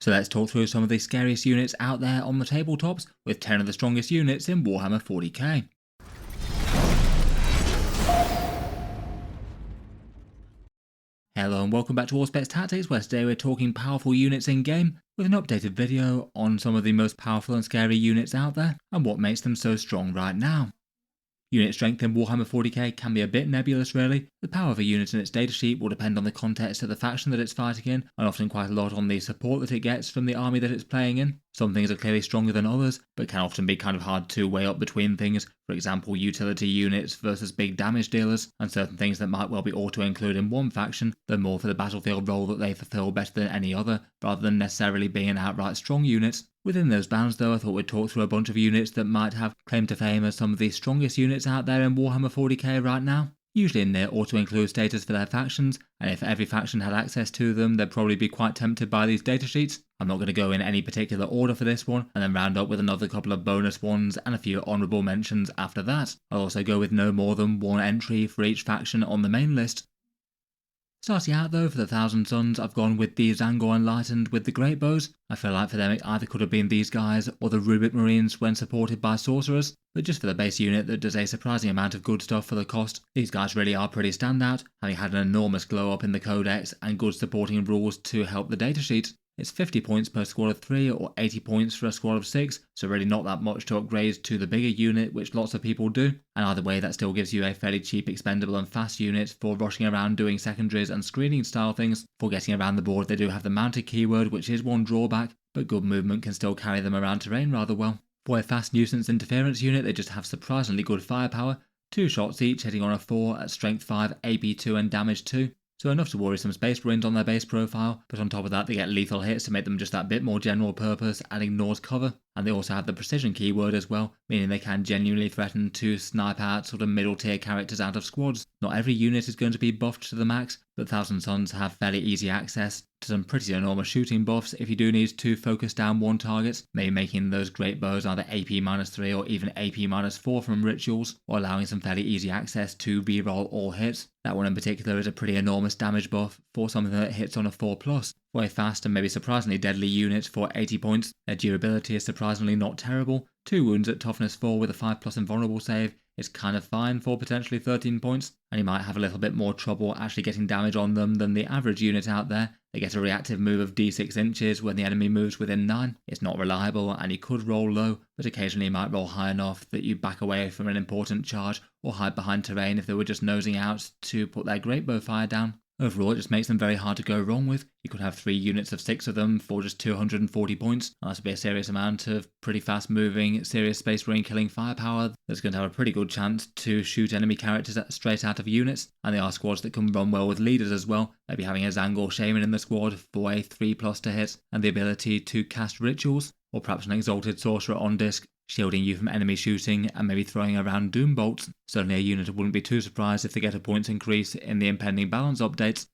So let's talk through some of the scariest units out there on the tabletops, with 10 of the strongest units in Warhammer 40k. Hello and welcome back to Auspex Tactics, where today we're talking powerful units in game, with an updated video on some of the most powerful and scary units out there, and what makes them so strong right now. Unit strength in Warhammer 40k can be a bit nebulous really. The power of a unit and its datasheet will depend on the context of the faction that it's fighting in, and often quite a lot on the support that it gets from the army that it's playing in. Some things are clearly stronger than others, but can often be kind of hard to weigh up between things, for example utility units versus big damage dealers, and certain things that might well be auto-included in one faction, though more for the battlefield role that they fulfill better than any other, rather than necessarily being an outright strong unit. Within those bounds though, I thought we'd talk through a bunch of units that might have claim to fame as some of the strongest units out there in Warhammer 40k right now, usually in their auto-include status for their factions, and if every faction had access to them, they'd probably be quite tempted by these datasheets. I'm not going to go in any particular order for this one, and then round up with another couple of bonus ones and a few honourable mentions after that. I'll also go with no more than one entry for each faction on the main list. Starting out though, for the Thousand Sons, I've gone with the Tzaangor Enlightened with the Great Bows. I feel like for them it either could have been these guys or the Rubik Marines when supported by Sorcerers, but just for the base unit that does a surprising amount of good stuff for the cost, these guys really are pretty standout, having had an enormous glow up in the codex and good supporting rules to help the datasheet. It's 50 points per squad of 3 or 80 points for a squad of 6, so really not that much to upgrade to the bigger unit, which lots of people do, and either way that still gives you a fairly cheap, expendable and fast unit for rushing around doing secondaries and screening style things. For getting around the board they do have the mounted keyword, which is one drawback, but good movement can still carry them around terrain rather well. For a fast nuisance interference unit they just have surprisingly good firepower, 2 shots each hitting on a 4 at strength 5, AP 2 and damage 2. So enough to worry some space marines on their base profile, but on top of that they get lethal hits to make them just that bit more general purpose and ignores cover, and they also have the precision keyword as well, meaning they can genuinely threaten to snipe out sort of middle tier characters out of squads. Not every unit is going to be buffed to the max, but Thousand Sons have fairly easy access to some pretty enormous shooting buffs if you do need to focus down one target, maybe making those great bows either AP-3 or even AP-4 from rituals, or allowing some fairly easy access to reroll all hits. That one in particular is a pretty enormous damage buff for something that hits on a 4+. For a fast and maybe surprisingly deadly unit for 80 points, their durability is surprisingly not terrible. 2 wounds at toughness 4 with a 5+ invulnerable save is kind of fine for potentially 13 points, and you might have a little bit more trouble actually getting damage on them than the average unit out there. They get a reactive move of d6 inches when the enemy moves within 9. It's not reliable and you could roll low, but occasionally you might roll high enough that you back away from an important charge or hide behind terrain if they were just nosing out to put their great bow fire down. Overall, it just makes them very hard to go wrong with. You could have 3 units of 6 of them for just 240 points, and that would be a serious amount of pretty fast moving, serious space marine killing firepower that's going to have a pretty good chance to shoot enemy characters straight out of units, and they are squads that can run well with leaders as well. Maybe having a Tzaangor Shaman in the squad for a 3+ to hit, and the ability to cast rituals, or perhaps an Exalted Sorcerer on disc, shielding you from enemy shooting and maybe throwing around doom bolts. Certainly a unit I wouldn't be too surprised if they get a points increase in the impending balance updates.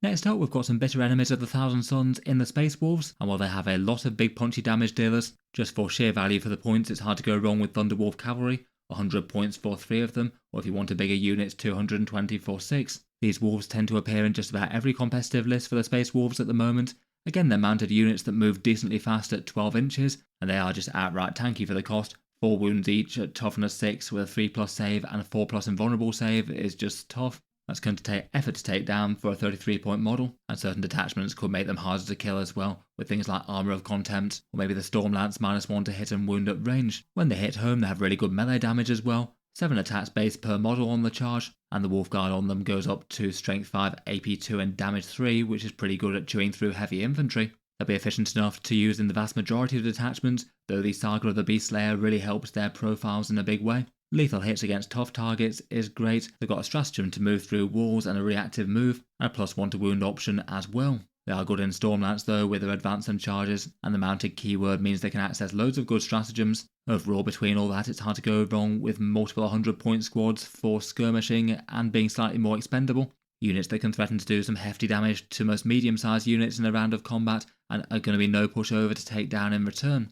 Next up we've got some bitter enemies of the Thousand Sons in the Space Wolves, and while they have a lot of big punchy damage dealers, just for sheer value for the points it's hard to go wrong with Thunderwolf Cavalry, 100 points for 3 of them, or if you want a bigger unit 220 for 6. These wolves tend to appear in just about every competitive list for the Space Wolves at the moment. Again, they're mounted units that move decently fast at 12 inches, and they are just outright tanky for the cost. 4 wounds each at toughness 6 with a 3+ save and a 4+ invulnerable save is just tough. That's going to take effort to take down for a 33 point model, and certain detachments could make them harder to kill as well, with things like Armour of Contempt, or maybe the Stormlance -1 to hit and wound at range. When they hit home they have really good melee damage as well, 7 attacks base per model on the charge, and the Wolf Guard on them goes up to strength 5, AP 2 and damage 3, which is pretty good at chewing through heavy infantry. They'll be efficient enough to use in the vast majority of detachments, though the Saga of the Beast Slayer really helps their profiles in a big way. Lethal hits against tough targets is great. They've got a stratagem to move through walls and a reactive move, and a +1 to wound option as well. They are good in Stormlance though with their advance and charges, and the mounted keyword means they can access loads of good stratagems. Overall between all that it's hard to go wrong with multiple 100 point squads for skirmishing and being slightly more expendable. Units that can threaten to do some hefty damage to most medium sized units in a round of combat and are going to be no pushover to take down in return.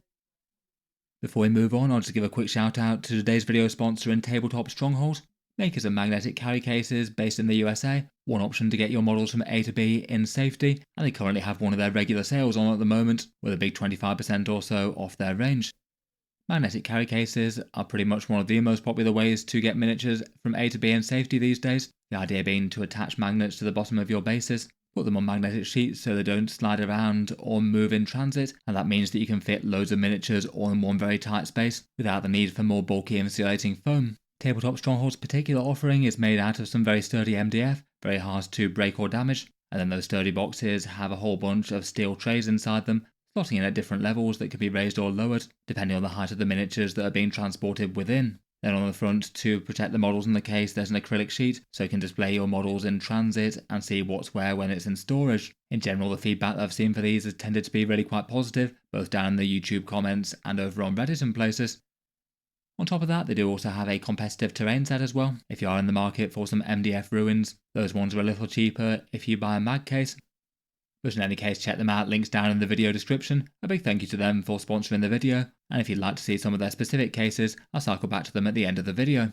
Before we move on, I'll just give a quick shout out to today's video sponsor in Tabletop, Stronghold. Makers of magnetic carry cases based in the USA, one option to get your models from A to B in safety, and they currently have one of their regular sales on at the moment, with a big 25% or so off their range. Magnetic carry cases are pretty much one of the most popular ways to get miniatures from A to B in safety these days, the idea being to attach magnets to the bottom of your bases, put them on magnetic sheets so they don't slide around or move in transit, and that means that you can fit loads of miniatures all in one very tight space without the need for more bulky insulating foam. Tabletop Stronghold's particular offering is made out of some very sturdy MDF, very hard to break or damage, and then those sturdy boxes have a whole bunch of steel trays inside them, slotting in at different levels that can be raised or lowered, depending on the height of the miniatures that are being transported within. Then on the front, to protect the models in the case, there's an acrylic sheet, so you can display your models in transit and see what's where when it's in storage. In general, the feedback that I've seen for these has tended to be really quite positive, both down in the YouTube comments and over on Reddit and places. On top of that, they do also have a competitive terrain set as well, if you are in the market for some MDF ruins. Those ones are a little cheaper if you buy a mag case. But in any case, check them out, links down in the video description. A big thank you to them for sponsoring the video, and if you'd like to see some of their specific cases, I'll cycle back to them at the end of the video.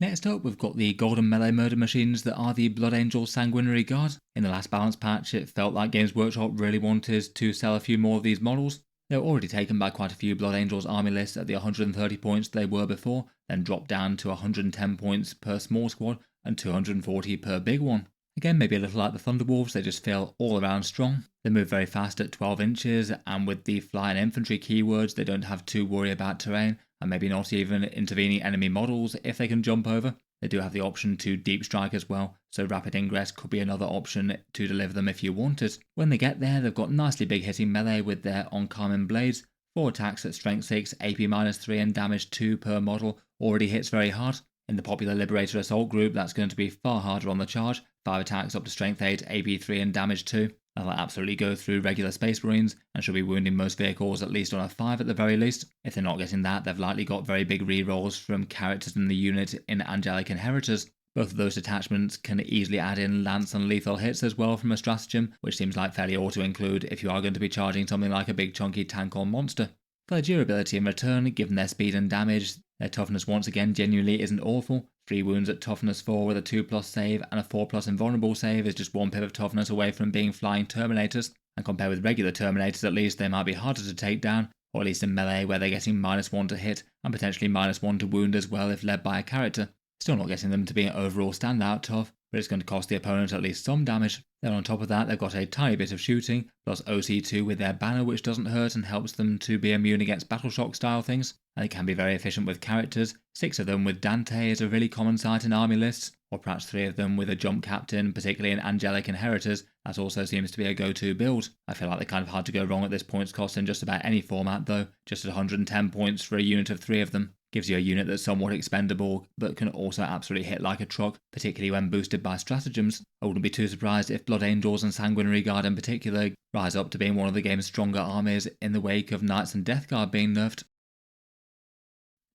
Next up, we've got the golden melee murder machines that are the Blood Angel Sanguinary Guard. In the last balance patch, it felt like Games Workshop really wanted to sell a few more of these models. They were already taken by quite a few Blood Angels army lists at the 130 points they were before, then dropped down to 110 points per small squad and 240 per big one. Again, maybe a little like the Thunderwolves, they just feel all around strong. They move very fast at 12 inches, and with the fly and infantry keywords, they don't have to worry about terrain, and maybe not even intervening enemy models if they can jump over. They do have the option to deep strike as well, so rapid ingress could be another option to deliver them if you wanted. When they get there, they've got nicely big hitting melee with their Uncommon blades, 4 attacks at strength 6, AP -3 and damage 2 per model, already hits very hard. In the popular Liberator Assault group, that's going to be far harder on the charge, 5 attacks up to strength 8, AP 3 and damage 2. That'll absolutely go through regular Space Marines and should be wounding most vehicles at least on a 5 at the very least. If they're not getting that, they've likely got very big rerolls from characters in the unit in Angelic Inheritors. Both of those detachments can easily add in lance and lethal hits as well from a stratagem, which seems like fairly auto-include if you are going to be charging something like a big chunky tank or monster. For their durability in return, given their speed and damage, their toughness once again genuinely isn't awful. 3 wounds at toughness 4 with a 2+ save and a 4+ invulnerable save is just 1 pip of toughness away from being flying Terminators, and compared with regular Terminators at least, they might be harder to take down, or at least in melee where they're getting -1 to hit and potentially -1 to wound as well if led by a character. Still not getting them to be an overall standout tough, but it's going to cost the opponent at least some damage. Then on top of that, they've got a tiny bit of shooting, plus OC2 with their banner, which doesn't hurt and helps them to be immune against battle shock style things, and it can be very efficient with characters. 6 of them with Dante is a really common sight in army lists, or perhaps 3 of them with a jump captain, particularly in Angelic Inheritors. That also seems to be a go-to build. I feel like they're kind of hard to go wrong at this points cost in just about any format though, just at 110 points for a unit of 3 of them. Gives you a unit that's somewhat expendable, but can also absolutely hit like a truck, particularly when boosted by stratagems. I wouldn't be too surprised if Blood Angels and Sanguinary Guard in particular rise up to being one of the game's stronger armies in the wake of Knights and Death Guard being nerfed.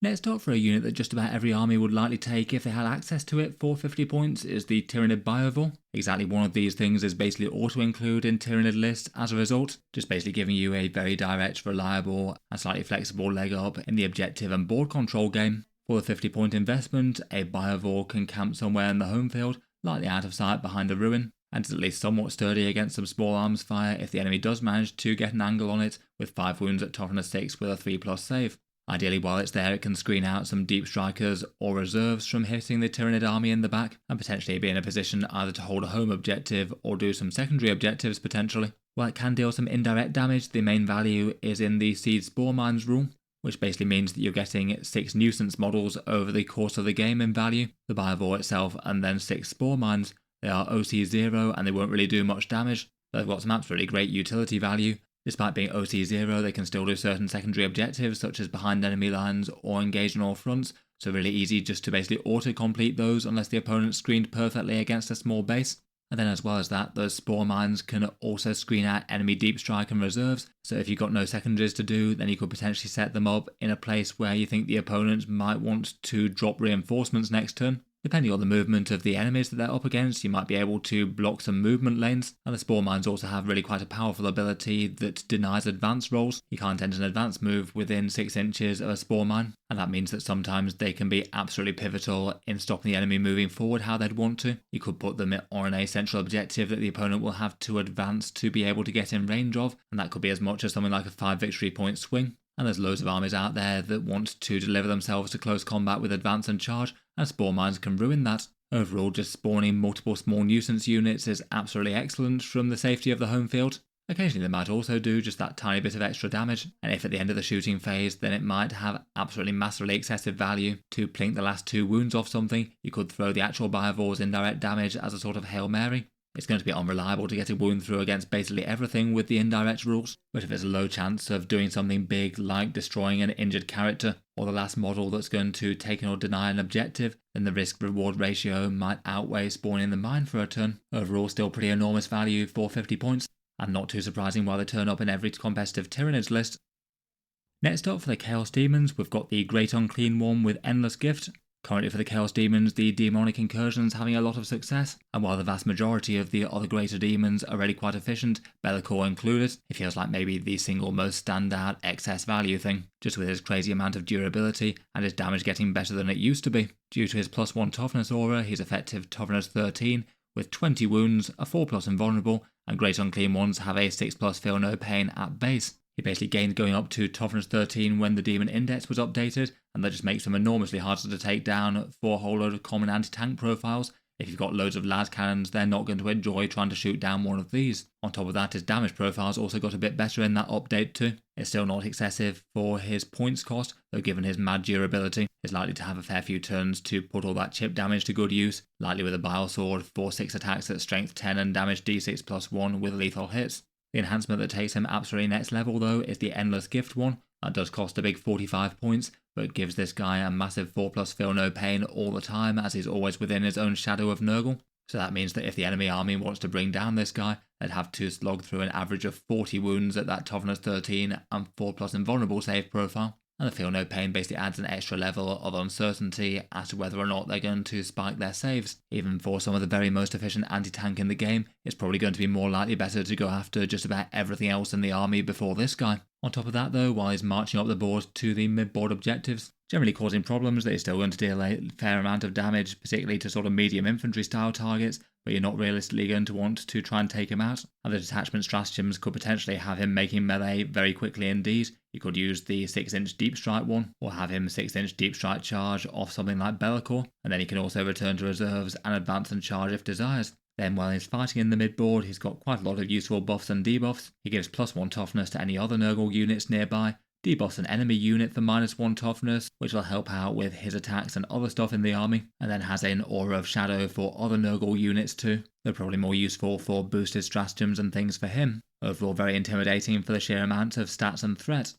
Next up, for a unit that just about every army would likely take if they had access to it for 50 points, is the Tyrannid Biovore. Exactly one of these things is basically auto-include in Tyrannid lists as a result, just basically giving you a very direct, reliable and slightly flexible leg up in the objective and board control game. For the 50 point investment, a Biovore can camp somewhere in the home field, lightly out of sight behind a ruin, and is at least somewhat sturdy against some small arms fire if the enemy does manage to get an angle on it, with 5 wounds at toughness 6 with a 3+ save. Ideally, while it's there, it can screen out some deep strikers or reserves from hitting the Tyrannid army in the back, and potentially be in a position either to hold a home objective or do some secondary objectives potentially. While it can deal some indirect damage, the main value is in the Seed Spore Mines rule, which basically means that you're getting 6 nuisance models over the course of the game in value, the Biovore itself, and then 6 Spore Mines. They are OC0 and they won't really do much damage, but they've got some absolutely great utility value. Despite being OC0, they can still do certain secondary objectives such as behind enemy lines or engage on all fronts, so really easy just to basically auto-complete those unless the opponent's screened perfectly against a small base. And then as well as that, those Spore Mines can also screen out enemy deep strike and reserves, so if you've got no secondaries to do, then you could potentially set them up in a place where you think the opponent might want to drop reinforcements next turn. Depending on the movement of the enemies that they're up against, you might be able to block some movement lanes, and the Spore Mines also have really quite a powerful ability that denies advance rolls. You can't enter an advance move within 6 inches of a Spore Mine, and that means that sometimes they can be absolutely pivotal in stopping the enemy moving forward how they'd want to. You could put them on a central objective that the opponent will have to advance to be able to get in range of, and that could be as much as something like a 5 victory point swing. And there's loads of armies out there that want to deliver themselves to close combat with advance and charge, and Spore Mines can ruin that. Overall, just spawning multiple small nuisance units is absolutely excellent from the safety of the home field. Occasionally they might also do just that tiny bit of extra damage, and if at the end of the shooting phase, then it might have absolutely massively excessive value to plink the last 2 wounds off something. You could throw the actual Biovore's indirect damage as a sort of Hail Mary. It's going to be unreliable to get a wound through against basically everything with the indirect rules, but if there's a low chance of doing something big like destroying an injured character, or the last model that's going to take or deny an objective, then the risk-reward ratio might outweigh spawning the mine for a turn. Overall, still pretty enormous value for 50 points, and not too surprising why they turn up in every competitive Tyranids list. Next up for the Chaos Demons, we've got the Great Unclean One with Endless Gift. Currently for the Chaos Demons, the Demonic Incursion's having a lot of success, and while the vast majority of the other greater demons are already quite efficient, Be'lakor included, it feels like maybe the single most standout excess value thing, just with his crazy amount of durability and his damage getting better than it used to be. Due to his +1 toughness aura, he's effective toughness 13, with 20 wounds, a 4+ invulnerable, and Great Unclean Ones have a 6+ feel no pain at base. He basically gained going up to toughness 13 when the demon index was updated, and that just makes him enormously harder to take down for a whole load of common anti-tank profiles. If you've got loads of las cannons, they're not going to enjoy trying to shoot down one of these. On top of that, his damage profile's also got a bit better in that update too. It's still not excessive for his points cost, though given his mad durability, he's likely to have a fair few turns to put all that chip damage to good use, likely with a Bile Sword for 6 attacks at strength 10 and damage d6+1 with lethal hits. The enhancement that takes him absolutely next level though is the Endless Gift one. That does cost a big 45 points, but gives this guy a massive 4+ feel no pain all the time as he's always within his own shadow of Nurgle. So that means that if the enemy army wants to bring down this guy, they'd have to slog through an average of 40 wounds at that toughness 13 and 4+ invulnerable save profile. And the feel no pain basically adds an extra level of uncertainty as to whether or not they're going to spike their saves. Even for some of the very most efficient anti-tank in the game, it's probably going to be more likely better to go after just about everything else in the army before this guy. On top of that though, while he's marching up the board to the mid-board objectives, generally causing problems, that he's still going to deal a fair amount of damage, particularly to sort of medium infantry style targets, but you're not realistically going to want to try and take him out. And the detachment stratagems could potentially have him making melee very quickly indeed. You could use the 6-inch deep strike one, or have him 6-inch deep strike charge off something like Be'lakor, and then he can also return to reserves and advance and charge if desires. Then while he's fighting in the mid-board, he's got quite a lot of useful buffs and debuffs. He gives +1 toughness to any other Nurgle units nearby, debuffs an enemy unit for -1 toughness, which will help out with his attacks and other stuff in the army, and then has an Aura of Shadow for other Nurgle units too. They're probably more useful for boosted stratagems and things for him. Overall very intimidating for the sheer amount of stats and threat.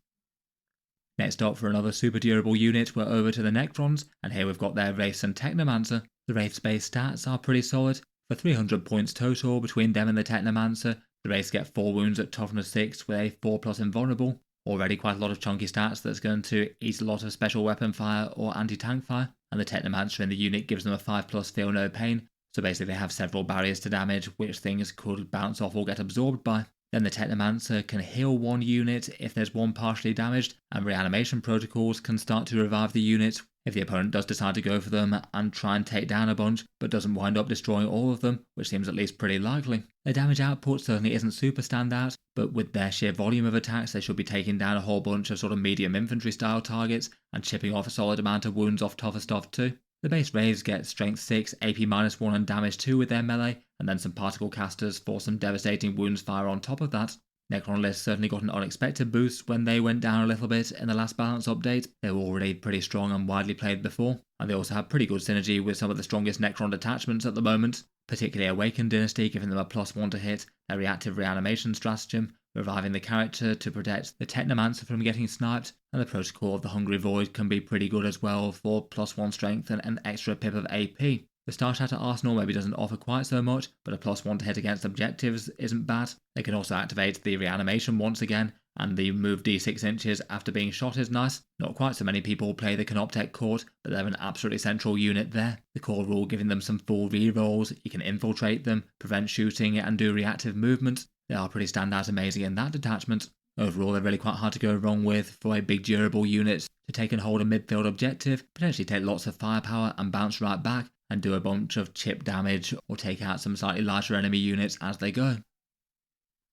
Next up for another super durable unit, we're over to the Necrons, and here we've got their Wratihs and Technomancer. The Wraith's base stats are pretty solid. For 300 points total between them and the Technomancer, the Wraiths get 4 wounds at toughness 6 with a 4+ invulnerable. Already quite a lot of chunky stats that's going to eat a lot of special weapon fire or anti-tank fire, and the Technomancer in the unit gives them a 5+ feel no pain, so basically they have several barriers to damage which things could bounce off or get absorbed by. Then the Technomancer can heal one unit if there's one partially damaged, and reanimation protocols can start to revive the unit if the opponent does decide to go for them and try and take down a bunch, but doesn't wind up destroying all of them, which seems at least pretty likely. Their damage output certainly isn't super standout, but with their sheer volume of attacks they should be taking down a whole bunch of sort of medium infantry style targets and chipping off a solid amount of wounds off tougher stuff too. The base Wraiths get strength 6, AP -1 and damage 2 with their melee, and then some particle casters for some devastating wounds fire on top of that. Necron list certainly got an unexpected boost when they went down a little bit in the last balance update. They were already pretty strong and widely played before, and they also have pretty good synergy with some of the strongest Necron detachments at the moment, particularly Awakened Dynasty giving them a +1 to hit, their reactive reanimation stratagem, reviving the character to protect the Technomancer from getting sniped, and the Protocol of the Hungry Void can be pretty good as well for +1 strength and an extra pip of AP. The Star Shatter Arsenal maybe doesn't offer quite so much, but a +1 to hit against objectives isn't bad. They can also activate the reanimation once again, and the move d6 inches after being shot is nice. Not quite so many people play the Canoptek Court, but they're an absolutely central unit there. The core rule giving them some full rerolls, you can infiltrate them, prevent shooting and do reactive movements. They are pretty standout amazing in that detachment. Overall, they're really quite hard to go wrong with for a big durable unit to take and hold a midfield objective, potentially take lots of firepower and bounce right back and do a bunch of chip damage or take out some slightly larger enemy units as they go.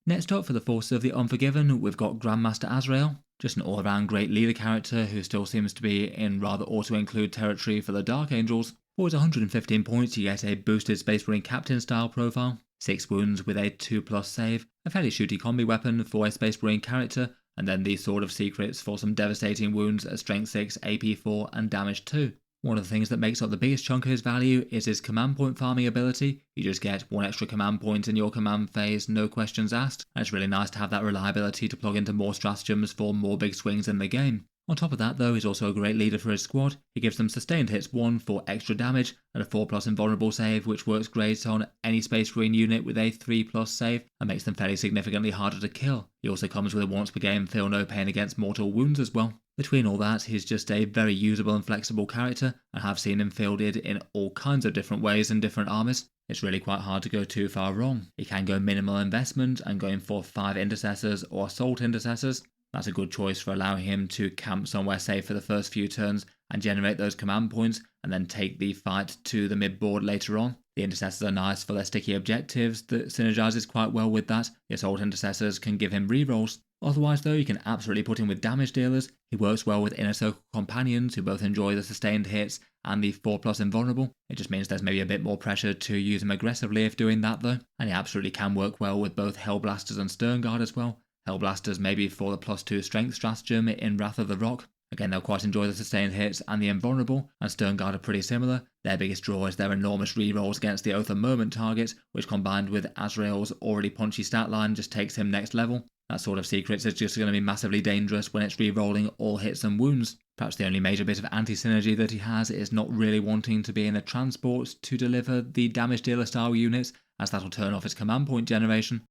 Next up for the forces of the Unforgiven, we've got Grandmaster Azrael, just an all-around great leader character who still seems to be in rather auto-include territory for the Dark Angels. For his 115 points, you get a boosted Space Marine Captain style profile, 6 wounds with a 2+ save, a fairly shooty combi weapon for a Space Marine character, and then the Sword of Secrets for some devastating wounds at Strength 6, AP 4 and Damage 2. One of the things that makes up the biggest chunk of his value is his command point farming ability. You just get 1 extra command point in your command phase, no questions asked, and it's really nice to have that reliability to plug into more stratagems for more big swings in the game. On top of that though, he's also a great leader for his squad. He gives them sustained hits 1 for extra damage, and a 4+ invulnerable save which works great on any Space Marine unit with a 3+ save, and makes them fairly significantly harder to kill. He also comes with a once per game feel no pain against mortal wounds as well. Between all that, he's just a very usable and flexible character, and have seen him fielded in all kinds of different ways in different armies. It's really quite hard to go too far wrong. He can go minimal investment and going for 5 intercessors or assault intercessors. That's a good choice for allowing him to camp somewhere safe for the first few turns and generate those command points and then take the fight to the mid-board later on. The intercessors are nice for their sticky objectives that synergizes quite well with that. The assault intercessors can give him rerolls. Otherwise though, you can absolutely put him with damage dealers. He works well with inner circle companions who both enjoy the sustained hits and the 4+ invulnerable. It just means there's maybe a bit more pressure to use him aggressively if doing that though. And he absolutely can work well with both Hellblasters and Sternguard as well. Hellblasters maybe for the +2 strength stratagem in Wrath of the Rock. Again, they'll quite enjoy the sustained hits and the invulnerable, and Sternguard are pretty similar. Their biggest draw is their enormous rerolls against the Oath of Moment targets, which combined with Azrael's already punchy stat line just takes him next level. That sort of secrets is just going to be massively dangerous when it's rerolling all hits and wounds. Perhaps the only major bit of anti-synergy that he has is not really wanting to be in a transport to deliver the damage dealer style units, as that'll turn off his command point generation.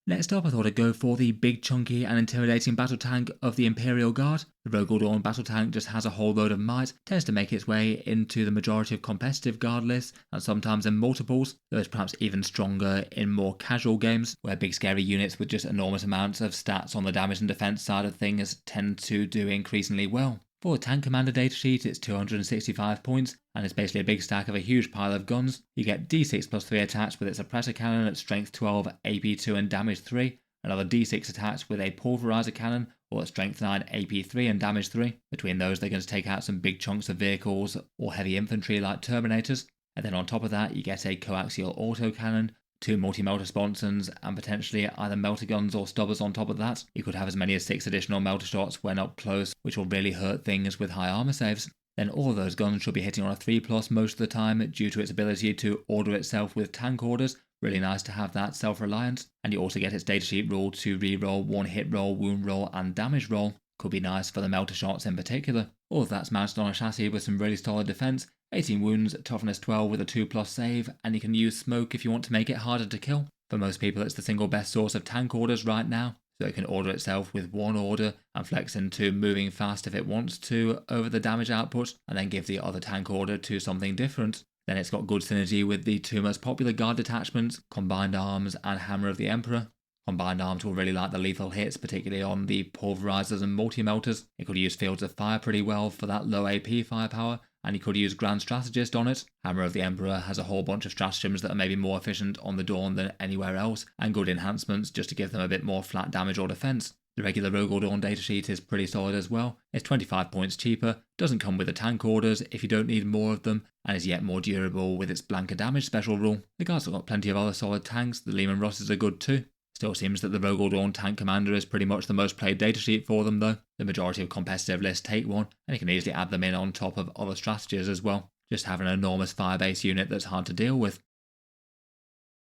Next up, I thought I'd go for the big chunky and intimidating battle tank of the Imperial Guard. The Rogal Dorn battle tank just has a whole load of might, tends to make its way into the majority of competitive guard lists and sometimes in multiples, though it's perhaps even stronger in more casual games where big scary units with just enormous amounts of stats on the damage and defense side of things tend to do increasingly well. For the Tank Commander datasheet, it's 265 points, and it's basically a big stack of a huge pile of guns. You get D6 plus 3 attached with its Suppressor Cannon at Strength 12, AP 2 and Damage 3, another D6 attached with a Pulverizer Cannon, or at Strength 9, AP 3 and Damage 3. Between those, they're going to take out some big chunks of vehicles or heavy infantry like Terminators. And then on top of that, you get a Coaxial Autocannon, 2 multi-melter sponsons, and potentially either melter guns or stubbers on top of that. You could have as many as 6 additional melter shots when up close, which will really hurt things with high armor saves. Then all of those guns should be hitting on a 3+ most of the time due to its ability to order itself with tank orders. Really nice to have that self-reliance. And you also get its datasheet rule to reroll 1 hit roll, wound roll and damage roll. Could be nice for the melter shots in particular. All of that's mounted on a chassis with some really solid defense. 18 wounds, toughness 12 with a 2+ save, and you can use smoke if you want to make it harder to kill. For most people it's the single best source of tank orders right now, so it can order itself with 1 order and flex into moving fast if it wants to over the damage output, and then give the other tank order to something different. Then it's got good synergy with the 2 most popular guard detachments, Combined Arms and Hammer of the Emperor. Combined Arms will really like the lethal hits, particularly on the Pulverizers and Multi-Melters. It could use Fields of Fire pretty well for that low AP firepower, and you could use Grand Strategist on it. Hammer of the Emperor has a whole bunch of stratagems that are maybe more efficient on the Dorn than anywhere else, and good enhancements just to give them a bit more flat damage or defense. The regular Rogal Dorn datasheet is pretty solid as well. It's 25 points cheaper, doesn't come with the tank orders if you don't need more of them, and is yet more durable with its blanker damage special rule. The guards have got plenty of other solid tanks, the Lehman Russes are good too. Still seems that the Rogal Dorn Tank Commander is pretty much the most played datasheet for them though. The majority of competitive lists take one, and you can easily add them in on top of other strategies as well. Just have an enormous firebase unit that's hard to deal with.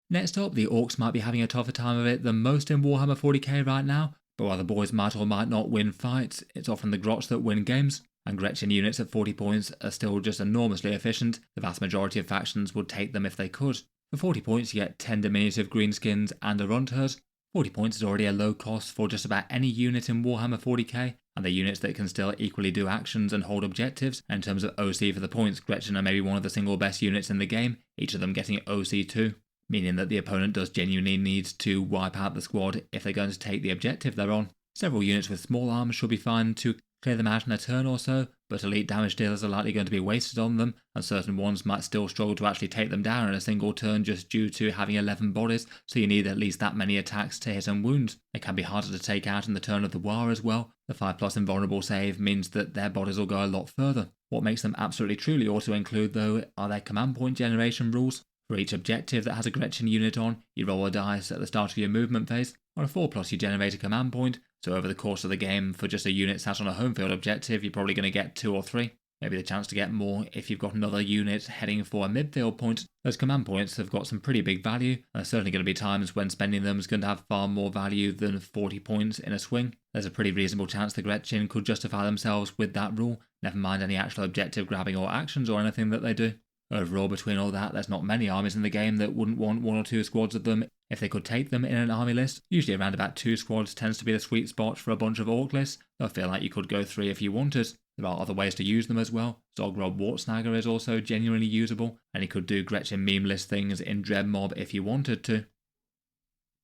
Next up, the Orcs might be having a tougher time of it than most in Warhammer 40k right now, but while the boys might or might not win fights, it's often the Grots that win games, and Gretchin units at 40 points are still just enormously efficient. The vast majority of factions would take them if they could. For 40 points you get 10 diminutive greenskins and a Runtherd. 40 points is already a low cost for just about any unit in Warhammer 40k, and they're units that can still equally do actions and hold objectives. And in terms of OC for the points, Gretchin are maybe one of the single best units in the game, each of them getting OC2, meaning that the opponent does genuinely need to wipe out the squad if they're going to take the objective they're on. Several units with small arms should be fine to clear them out in a turn or so, but elite damage dealers are likely going to be wasted on them, and certain ones might still struggle to actually take them down in a single turn just due to having 11 bodies, so you need at least that many attacks to hit and wound. It can be harder to take out in the turn of the War as well. The 5+ invulnerable save means that their bodies will go a lot further. What makes them absolutely truly auto-include though are their command point generation rules. For each objective that has a Gretchin unit on, you roll a dice at the start of your movement phase. On a 4+ you generate a command point, so over the course of the game, for just a unit sat on a home field objective, you're probably going to get 2 or 3. Maybe the chance to get more if you've got another unit heading for a midfield point. Those command points have got some pretty big value, and there's certainly going to be times when spending them is going to have far more value than 40 points in a swing. There's a pretty reasonable chance the Gretchin could justify themselves with that rule, never mind any actual objective grabbing or actions or anything that they do. Overall, between all that, there's not many armies in the game that wouldn't want 1 or 2 squads of them if they could take them in an army list. Usually around about 2 squads tends to be the sweet spot for a bunch of orc lists, though I feel like you could go 3 if you wanted. There are other ways to use them as well. Zogrod Wartsnagger is also genuinely usable, and you could do Gretchin meme list things in Dread Mob if you wanted to.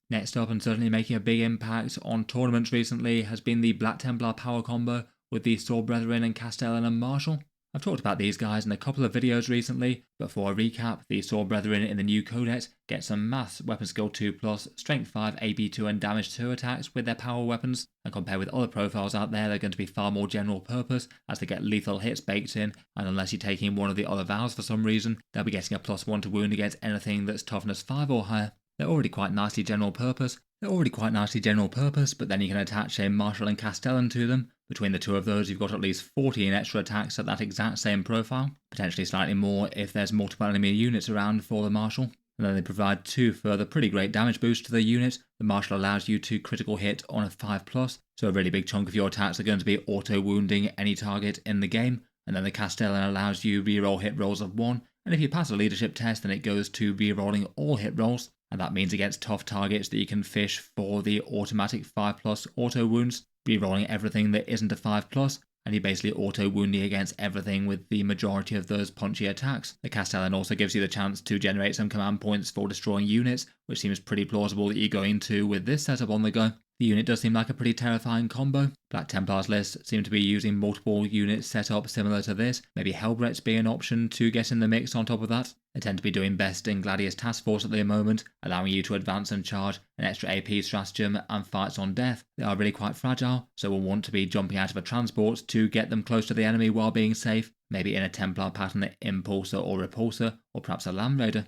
Next up, and certainly making a big impact on tournaments recently, has been the Black Templar power combo with the Sword Brethren and Castellan and Marshal. I've talked about these guys in a couple of videos recently, but for a recap, the Sword Brethren in the new codex get some mass weapon skill 2+, strength 5, AP 2 and damage 2 attacks with their power weapons, and compared with other profiles out there, they're going to be far more general purpose as they get lethal hits baked in, and unless you're taking one of the other vows for some reason, they'll be getting a +1 to wound against anything that's toughness 5 or higher. They're already quite nicely general purpose, but then you can attach a Marshal and Castellan to them. Between the two of those, you've got at least 14 extra attacks at that exact same profile, potentially slightly more if there's multiple enemy units around for the Marshal. And then they provide 2 further pretty great damage boosts to the unit. The Marshal allows you to critical hit on a 5+, so a really big chunk of your attacks are going to be auto-wounding any target in the game. And then the Castellan allows you reroll hit rolls of 1, and if you pass a leadership test, then it goes to rerolling all hit rolls. And that means against tough targets that you can fish for the automatic 5+ auto wounds, rerolling everything that isn't a 5+, and you're basically auto wounding against everything with the majority of those punchy attacks. The Castellan also gives you the chance to generate some command points for destroying units, which seems pretty plausible that you're going to with this setup on the go. The unit does seem like a pretty terrifying combo. Black Templars lists seem to be using multiple units set up similar to this, maybe Hellbrets being an option to get in the mix on top of that. They tend to be doing best in Gladius Task Force at the moment, allowing you to advance and charge, an extra AP stratagem and fights on death. They are really quite fragile, so we'll want to be jumping out of a transport to get them close to the enemy while being safe, maybe in a Templar pattern, Impulsor or Repulsor, or perhaps a Land Raider.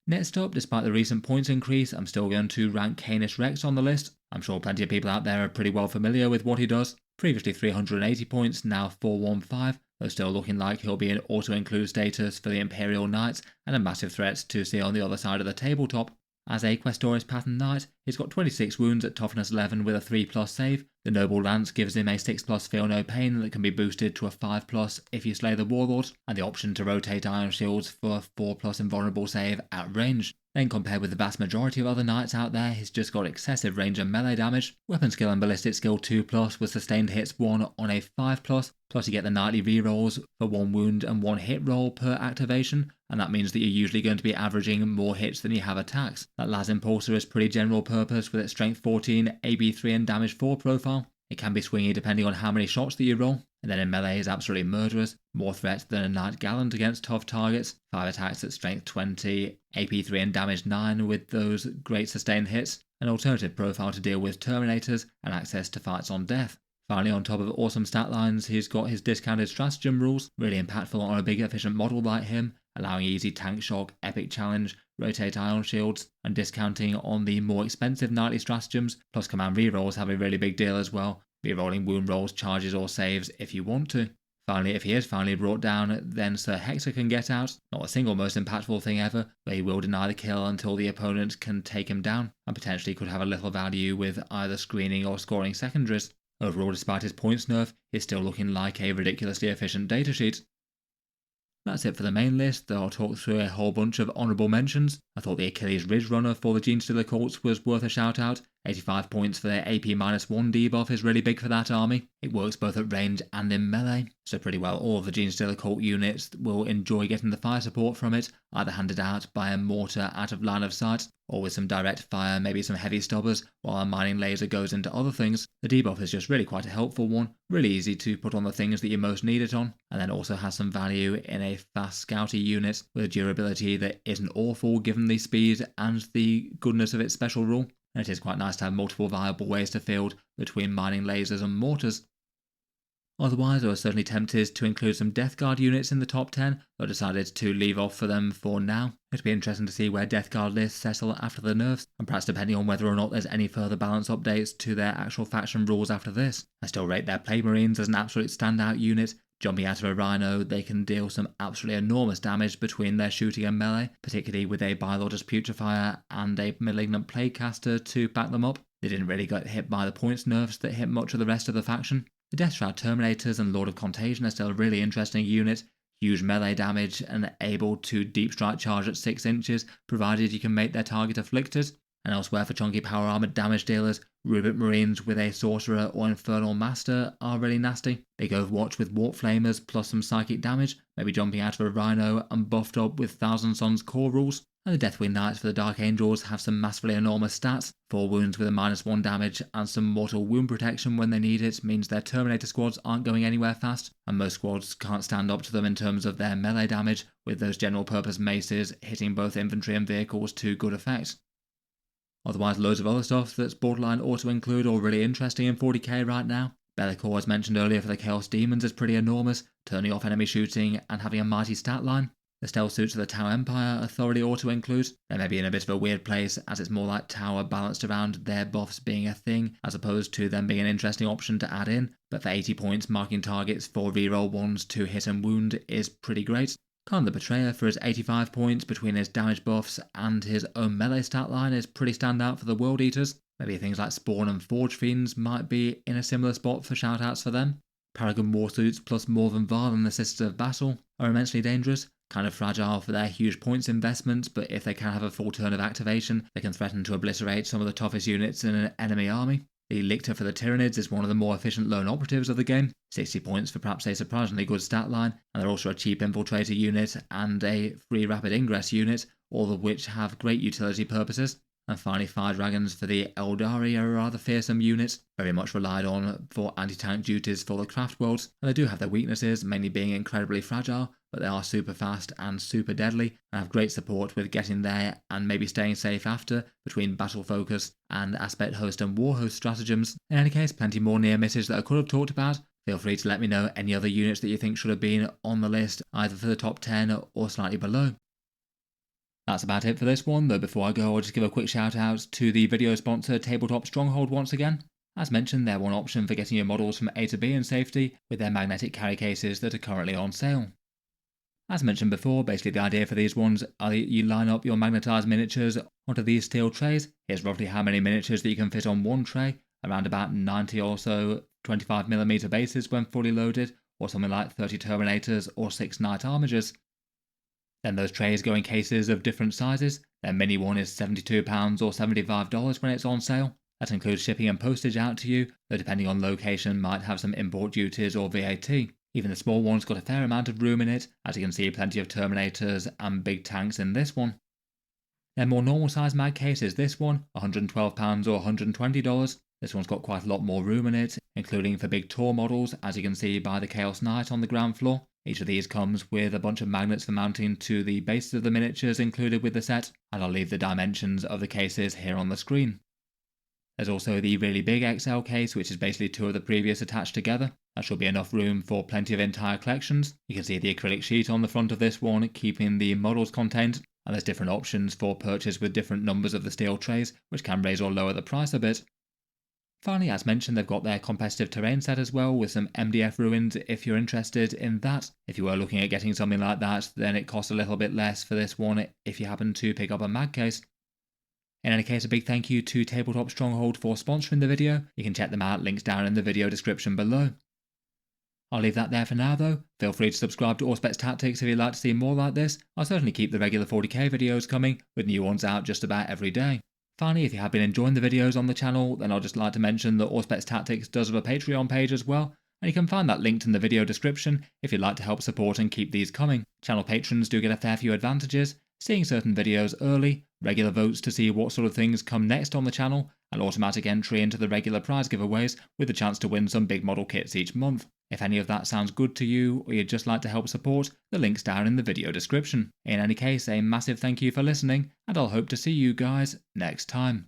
Next up, despite the recent points increase, I'm still going to rank Canis Rex on the list. I'm sure plenty of people out there are pretty well familiar with what he does. Previously 380 points, now 415, though still looking like he'll be an auto-include status for the Imperial Knights and a massive threat to see on the other side of the tabletop. As a Questoris pattern knight, he's got 26 wounds at toughness 11 with a 3+ save. The Noble Lance gives him a 6+ feel no pain that can be boosted to a 5+ if you slay the Warlord, and the option to rotate Iron Shields for a 4+ invulnerable save at range. Then compared with the vast majority of other knights out there, he's just got excessive range and melee damage. Weapon skill and ballistic skill 2+ with sustained hits 1 on a 5+, plus you get the nightly rerolls for 1 wound and 1 hit roll per activation, and that means that you're usually going to be averaging more hits than you have attacks. That Las Impulsor is pretty general purpose with its strength 14, AB 3 and damage 4 profile. It can be swingy depending on how many shots that you roll, and then in melee is absolutely murderous, more threat than a Knight Gallant against tough targets, 5 attacks at strength 20, AP 3 and damage 9 with those great sustained hits, an alternative profile to deal with Terminators, and access to fights on death. Finally, on top of awesome stat lines, he's got his discounted stratagem rules, really impactful on a big efficient model like him, allowing easy tank shock, epic challenge, rotate ion shields, and discounting on the more expensive nightly stratagems, plus command rerolls have a really big deal as well, rerolling wound rolls, charges or saves if you want to. Finally, if he is finally brought down, then Sir Hector can get out, not a single most impactful thing ever, but he will deny the kill until the opponent can take him down, and potentially could have a little value with either screening or scoring secondaries. Overall, despite his points nerf, he's still looking like a ridiculously efficient datasheet. That's it for the main list, though I'll talk through a whole bunch of honourable mentions. I thought the Achilles Ridge Runner for the Genestealer Cults was worth a shout out. 85 points for their AP-1 debuff is really big for that army. It works both at range and in melee, so pretty well all of the Genestealer Cult units will enjoy getting the fire support from it, either handed out by a mortar out of line of sight, or with some direct fire, maybe some heavy stubbers, while a mining laser goes into other things. The debuff is just really quite a helpful one, really easy to put on the things that you most need it on, and then also has some value in a fast scouty unit with a durability that isn't awful given the speed and the goodness of its special rule. And it is quite nice to have multiple viable ways to field between mining lasers and mortars. Otherwise, I was certainly tempted to include some Death Guard units in the top 10, but I decided to leave off for them for now. It'd be interesting to see where Death Guard lists settle after the nerfs, and perhaps depending on whether or not there's any further balance updates to their actual faction rules after this. I still rate their Plague Marines as an absolute standout unit. Jumping out of a Rhino, they can deal some absolutely enormous damage between their shooting and melee, particularly with a Biologist Putrefier and a Malignant Plaguecaster to back them up. They didn't really get hit by the points nerfs that hit much of the rest of the faction. The Death Shroud Terminators and Lord of Contagion are still a really interesting unit. Huge melee damage and able to deep strike charge at 6 inches, provided you can make their target afflicted. And elsewhere for chunky power armoured damage dealers, Rubik Marines with a Sorcerer or Infernal Master are really nasty. They go Watch with Warp Flamers plus some psychic damage, maybe jumping out of a Rhino and buffed up with Thousand Suns core rules. And the Deathwing Knights for the Dark Angels have some massively enormous stats. 4 wounds with a -1 damage and some mortal wound protection when they need it means their Terminator squads aren't going anywhere fast, and most squads can't stand up to them in terms of their melee damage, with those general purpose maces hitting both infantry and vehicles to good effect. Otherwise, loads of other stuff that's borderline auto-include or really interesting in 40k right now. Bellicor, as mentioned earlier for the Chaos Demons, is pretty enormous, turning off enemy shooting and having a mighty stat line. The stealth suits of the Tau Empire are thoroughly auto-include. They may be in a bit of a weird place, as it's more like Tower balanced around their buffs being a thing, as opposed to them being an interesting option to add in, but for 80 points, marking targets for reroll ones to hit and wound is pretty great. Khan the Betrayer for his 85 points between his damage buffs and his own melee stat line is pretty standout for the World Eaters. Maybe things like Spawn and Forge Fiends might be in a similar spot for shoutouts for them. Paragon Warsuits plus Morven Var and the Sisters of Battle are immensely dangerous, kind of fragile for their huge points investment, but if they can have a full turn of activation, they can threaten to obliterate some of the toughest units in an enemy army. The Lictor for the Tyranids is one of the more efficient lone operatives of the game, 60 points for perhaps a surprisingly good stat line, and they're also a cheap infiltrator unit and a free rapid ingress unit, all of which have great utility purposes. And finally, Fire Dragons for the Eldari are a rather fearsome unit, very much relied on for anti-tank duties for the craft worlds, and they do have their weaknesses, mainly being incredibly fragile, but they are super fast and super deadly, and have great support with getting there and maybe staying safe after, between battle focus and aspect host and war host stratagems. In any case, plenty more near misses that I could have talked about. Feel free to let me know any other units that you think should have been on the list, either for the top 10 or slightly below. That's about it for this one, though before I go I'll just give a quick shout out to the video sponsor Tabletop Stronghold once again. As mentioned, they're one option for getting your models from A to B in safety, with their magnetic carry cases that are currently on sale. As mentioned before, basically the idea for these ones are that you line up your magnetised miniatures onto these steel trays. Here's roughly how many miniatures that you can fit on one tray, around about 90 or so 25mm bases when fully loaded, or something like 30 Terminators or 6 Knight Armigers. Then those trays go in cases of different sizes. Their mini one is £72 or $75 when it's on sale. That includes shipping and postage out to you, though depending on location might have some import duties or VAT. Even the small one's got a fair amount of room in it, as you can see plenty of Terminators and big tanks in this one. Their more normal size mag case is this one, £112 or $120. This one's got quite a lot more room in it, including for big Tor models, as you can see by the Chaos Knight on the ground floor. Each of these comes with a bunch of magnets for mounting to the bases of the miniatures included with the set, and I'll leave the dimensions of the cases here on the screen. There's also the really big XL case, which is basically 2 of the previous attached together. That should be enough room for plenty of entire collections. You can see the acrylic sheet on the front of this one, keeping the models contained, and there's different options for purchase with different numbers of the steel trays, which can raise or lower the price a bit. Finally, as mentioned, they've got their competitive terrain set as well, with some MDF ruins if you're interested in that. If you were looking at getting something like that, then it costs a little bit less for this one if you happen to pick up a mag case. In any case, a big thank you to Tabletop Stronghold for sponsoring the video. You can check them out, links down in the video description below. I'll leave that there for now though. Feel free to subscribe to Auspex Tactics if you'd like to see more like this. I'll certainly keep the regular 40k videos coming, with new ones out just about every day. Finally, if you have been enjoying the videos on the channel, then I'd just like to mention that Auspex Tactics does have a Patreon page as well, and you can find that linked in the video description if you'd like to help support and keep these coming. Channel patrons do get a fair few advantages, seeing certain videos early, regular votes to see what sort of things come next on the channel, and automatic entry into the regular prize giveaways with the chance to win some big model kits each month. If any of that sounds good to you, or you'd just like to help support, the link's down in the video description. In any case, a massive thank you for listening, and I'll hope to see you guys next time.